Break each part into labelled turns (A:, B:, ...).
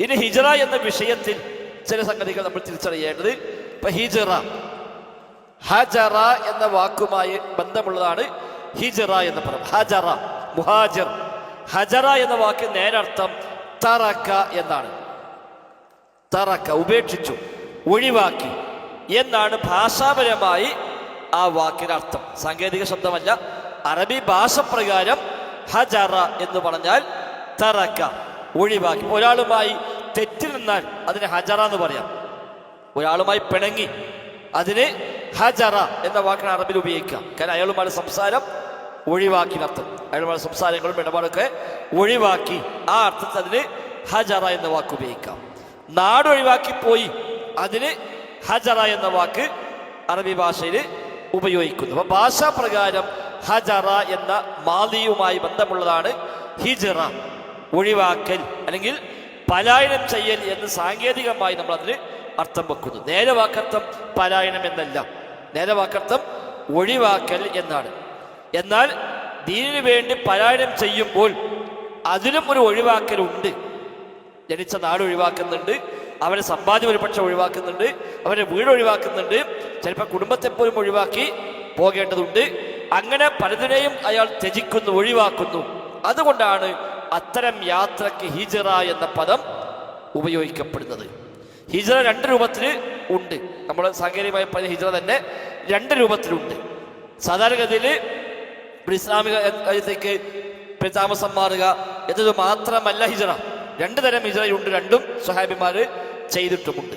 A: ഇനി ഹിജറ എന്ന വിഷയത്തിൽ ചില സംഗതികൾ നമ്മൾ തിരിച്ചറിയേണ്ടത്. ഇപ്പൊ ഹിജറ, ഹജറ എന്ന വാക്കുമായി ബന്ധമുള്ളതാണ് ഹിജറ എന്ന പദം. ഹജറ, മുഹാജിർ. ഹജറ എന്ന വാക്ക് നേരർത്ഥം തറക്ക എന്നാണ്. തറക്ക, ഉപേക്ഷിച്ചു, ഒഴിവാക്കി എന്നാണ് ഭാഷാപരമായി ആ വാക്കിനർത്ഥം. സാങ്കേതിക ശബ്ദമല്ല. അറബി ഭാഷ പ്രകാരം ഹജറ എന്ന് പറഞ്ഞാൽ തറക്ക, ഒഴിവാക്കി. ഒരാളുമായി തെറ്റി നിന്നാൽ അതിന് ഹജറ എന്ന് പറയാം. ഒരാളുമായി പിണങ്ങി അതിന് ഹജറ എന്ന വാക്കിന് അറബിൽ ഉപയോഗിക്കാം. കാരണം അയാളുമാരുടെ സംസാരം ഒഴിവാക്കി അർത്ഥം. അയാളുമാരുടെ സംസാരങ്ങളും ഇടപാടൊക്കെ ഒഴിവാക്കി, ആ അർത്ഥത്തിൽ അതിന് ഹജറ എന്ന വാക്ക് ഉപയോഗിക്കാം. നാട് ഒഴിവാക്കി പോയി, അതിന് ഹജറ എന്ന വാക്ക് അറബി ഭാഷയിൽ ഉപയോഗിക്കുന്നു. അപ്പൊ ഭാഷാപ്രകാരം ഹജറ എന്ന മാദിയുമായി ബന്ധമുള്ളതാണ് ഹിജറ, ഒഴിവാക്കൽ അല്ലെങ്കിൽ പലായനം ചെയ്യൽ എന്ന് സാങ്കേതികമായി നമ്മൾ അതിന് അർത്ഥം വെക്കുന്നു. നേരെ വാക്കർത്ഥം പലായനം എന്നല്ല, നേരെ വാക്കർത്ഥം ഒഴിവാക്കൽ എന്നാണ്. എന്നാൽ ദീനിനു വേണ്ടി പലായനം ചെയ്യുമ്പോൾ അതിലും ഒരു ഒഴിവാക്കലുണ്ട്. ജനിച്ച നാട് ഒഴിവാക്കുന്നുണ്ട്, അവരെ സമ്പാദ്യം ഒരുപക്ഷെ ഒഴിവാക്കുന്നുണ്ട്, അവരെ വീട് ഒഴിവാക്കുന്നുണ്ട്, ചിലപ്പോൾ കുടുംബത്തെ പോലും ഒഴിവാക്കി പോകേണ്ടതുണ്ട്. അങ്ങനെ പലതിനെയും അയാൾ ത്യജിക്കുന്നു, ഒഴിവാക്കുന്നു. അതുകൊണ്ടാണ് അത്തരം യാത്രയ്ക്ക് ഹിജറ എന്ന പദം ഉപയോഗിക്കപ്പെടുന്നത്. ഹിജറ രണ്ട് രൂപത്തിൽ ഉണ്ട്. നമ്മൾ സാങ്കേതികമായി പറഞ്ഞ ഹിജറ തന്നെ രണ്ട് രൂപത്തിലുണ്ട്. സാധാരണഗതിയിൽ ഇസ്ലാമിക രാജ്യത്തേക്ക് താമസം മാറുക എന്നത് മാത്രമല്ല ഹിജറ. രണ്ടു തരം ഹിജറയുണ്ട്. രണ്ടും സ്വഹാബിമാർ ചെയ്തിട്ടുമുണ്ട്.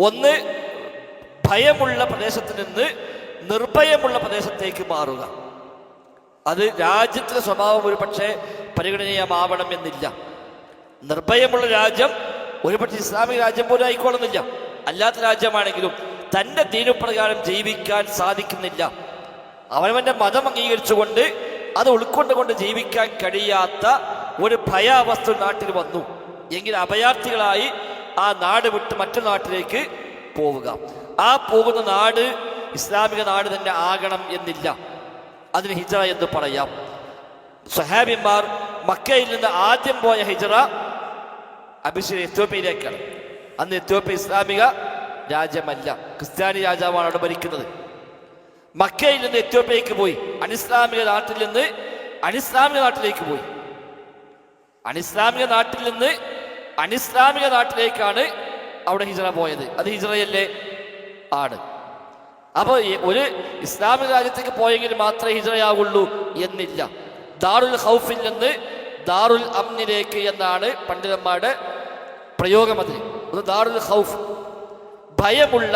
A: ഒന്ന്, ഭയമുള്ള പ്രദേശത്ത് നിന്ന് നിർഭയമുള്ള പ്രദേശത്തേക്ക് മാറുക. അത് രാജ്യത്തിലെ സ്വഭാവം ഒരു പക്ഷേ പരിഗണനീയമാവണം എന്നില്ല. നിർഭയമുള്ള രാജ്യം ഒരുപക്ഷെ ഇസ്ലാമിക രാജ്യം പോലും ആയിക്കോളുന്നില്ല. അല്ലാത്ത രാജ്യമാണെങ്കിലും തൻ്റെ ദീനപ്രകാരം ജീവിക്കാൻ സാധിക്കുന്നില്ല. അവനവൻ്റെ മതം അംഗീകരിച്ചുകൊണ്ട് അത് ഉൾക്കൊണ്ടുകൊണ്ട് ജീവിക്കാൻ കഴിയാത്ത ഒരു ഭയാവസ്ഥ നാട്ടിൽ വന്നു എങ്കിൽ അഭയാർത്ഥികളായി ആ നാട് വിട്ട് മറ്റു നാട്ടിലേക്ക് പോവുക. ആ പോകുന്ന നാട് ഇസ്ലാമിക നാട് തന്നെ ആകണം എന്നില്ല. അതിന് ഹിജറ എന്ന് പറയാം. സ്വഹാബിമാർ മക്കയിൽ നിന്ന് ആദ്യം പോയ ഹിജറ അബിസിനിയ, എത്യോപ്യയിലേക്കാണ്. അന്ന് എത്യോപ്യ ഇസ്ലാമിക രാജ്യമല്ല, ക്രിസ്ത്യാനി രാജാവാണ് അവിടെ ഭരിക്കുന്നത്. മക്കയിൽ നിന്ന് എത്യോപ്യയിലേക്ക് പോയി, അനിസ്ലാമിക നാട്ടിൽ നിന്ന് അനിസ്ലാമിക നാട്ടിലേക്ക് പോയി. അനിസ്ലാമിക നാട്ടിൽ നിന്ന് അനിസ്ലാമിക നാട്ടിലേക്കാണ് അവിടെ ഹിജറ പോയത്. അത് ഹിജറയല്ലേ? ആണ്. അപ്പോൾ ഒരു ഇസ്ലാമിക രാജ്യത്തേക്ക് പോയെങ്കിൽ മാത്രമേ ഹിജറയാവുള്ളൂ എന്നില്ല. ദാറുൽ ഖൗഫിൽ നിന്ന് ദാറുൽ അംനിലേക്ക് എന്നാണ് പണ്ഡിതന്മാരുടെ പ്രയോഗം. അതിന് ഒന്ന് ദാറുൽ ഖൗഫ്, ഭയമുള്ള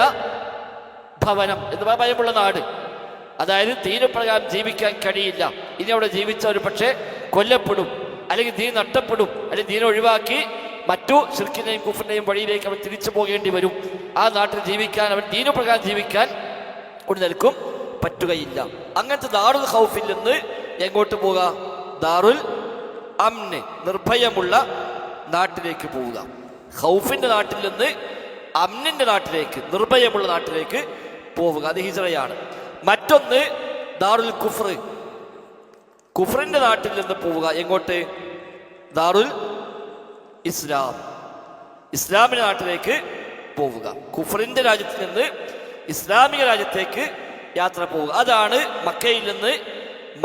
A: ഭവനം എന്ന് പറഞ്ഞാൽ ഭയമുള്ള നാട്. അതായത് ദീനപ്രകാരം ജീവിക്കാൻ കഴിയില്ല. ഇനി അവിടെ ജീവിച്ചവർ പക്ഷേ കൊല്ലപ്പെടും, അല്ലെങ്കിൽ ദീൻ നഷ്ടപ്പെടും, അല്ലെങ്കിൽ ദീൻ ഒഴിവാക്കി മറ്റു ശിർക്കിനെയും കുഫറിനെയും വഴിയിലേക്ക് അവർ തിരിച്ചു പോകേണ്ടി വരും. ആ നാട്ടിൽ ജീവിക്കാൻ, അവർ ദീനപ്രകാരം ജീവിക്കാൻ ഒരു നിൽക്കും പറ്റുകയില്ല. അങ്ങനത്തെ ദാറുൽ ഖൗഫിൽ നിന്ന് എങ്ങോട്ട് പോവുക? ദാറുൽ അംന്, നിർഭയമുള്ള നാട്ടിലേക്ക് പോവുക. ഖൗഫിന്റെ നാട്ടിൽ നിന്ന് അംനിന്റെ നാട്ടിലേക്ക്, നിർഭയമുള്ള നാട്ടിലേക്ക് പോവുക. അത് ഹിജറയാണ്. മറ്റൊന്ന് ദാറുൽ കുഫർ, കുഫറിന്റെ നാട്ടിൽ നിന്ന് പോവുക. എങ്ങോട്ട്? ദാറുൽ ഇസ്ലാം, ഇസ്ലാമിന്റെ നാട്ടിലേക്ക് പോവുക. കുഫറിന്റെ രാജ്യത്തിൽ നിന്ന് ഇസ്ലാമിക രാജ്യത്തേക്ക് യാത്ര പോവുക. അതാണ് മക്കയിൽ നിന്ന്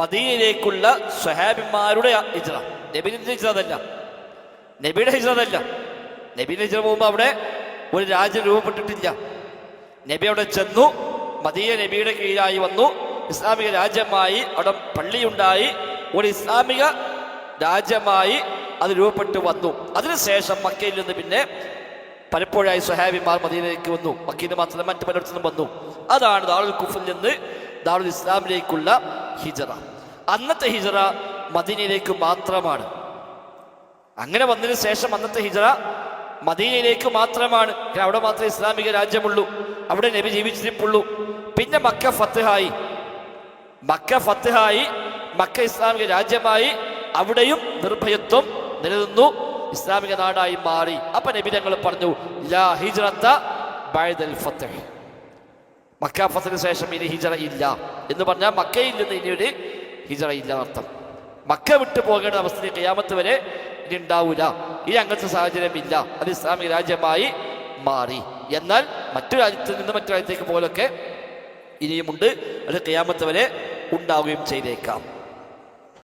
A: മദീനയിലേക്കുള്ള സ്വഹാബിമാരുടെ ഹിജ്റ. നബിയുടെ ഹിജ്റ അതല്ല, നബിയുടെ ഹിജ്റ അതല്ല. നബിയുടെ ഹിജ്റ പോകുമ്പോൾ അവിടെ ഒരു രാജ്യം രൂപപ്പെട്ടിട്ടില്ല. നബി അവിടെ ചെന്നു, മദീന നബിയുടെ കീഴിലായി വന്നു, ഇസ്ലാമിക രാജ്യമായി, അവിടെ പള്ളിയുണ്ടായി, ഒരു ഇസ്ലാമിക രാജ്യമായി അത് രൂപപ്പെട്ടു വന്നു. അതിനുശേഷം മക്കയിൽ നിന്ന് പിന്നെ പലപ്പോഴായി സ്വഹാബിമാർ മദീനയിലേക്ക് വന്നു. മക്കയിൽ നിന്ന് മാത്രമല്ല മറ്റു പലയിടത്തും വന്നു. അതാണ് ദാറുൽ കുഫറിൽ നിന്ന് ദാറുൽ ഇസ്ലാമിലേക്കുള്ള ഹിജറ. അന്നത്തെ ഹിജറ മദീനയിലേക്ക് മാത്രമാണ്. അങ്ങനെ വന്നതിന് ശേഷം അന്നത്തെ ഹിജറ മദീനയിലേക്ക് മാത്രമാണ്. അവിടെ മാത്രമേ ഇസ്ലാമിക രാജ്യമുള്ളൂ, അവിടെ നബി ജീവിച്ചിരിപ്പുള്ളൂ. പിന്നെ മക്ക ഫത്ഹായി, മക്ക ഇസ്ലാമിക രാജ്യമായി, അവിടെയും നിർഭയത്വം നിലനിന്നു, ഇസ്ലാമിക നാടായി മാറി. അപ്പൊ നബി തങ്ങൾ പറഞ്ഞു, ലാ ഹിജ്റത ബഅദൽ ഫത്ഹ്, മക്ക ഫത്ഹിന് ശേഷം ഇനി ഹിജറ ഇല്ല എന്ന് പറഞ്ഞാൽ മക്കയിൽ നിന്ന് ഇനിയൊരു ഹിജറ ഇല്ല എന്നർത്ഥം. മക്ക വിട്ടു പോകേണ്ട അവസ്ഥയിൽ ഖിയാമത്ത് വരെ ഇനി ഉണ്ടാവൂല, ഇനി അങ്ങനത്തെ സാഹചര്യം ഇല്ല, അത് ഇസ്ലാമിക രാജ്യമായി മാറി. എന്നാൽ മറ്റു രാജ്യത്ത് നിന്ന് മറ്റു രാജ്യത്തേക്ക് പോലൊക്കെ ഇനിയുമുണ്ട്, അത് ഖിയാമത്ത് വരെ ഉണ്ടാവുകയും ചെയ്തേക്കാം.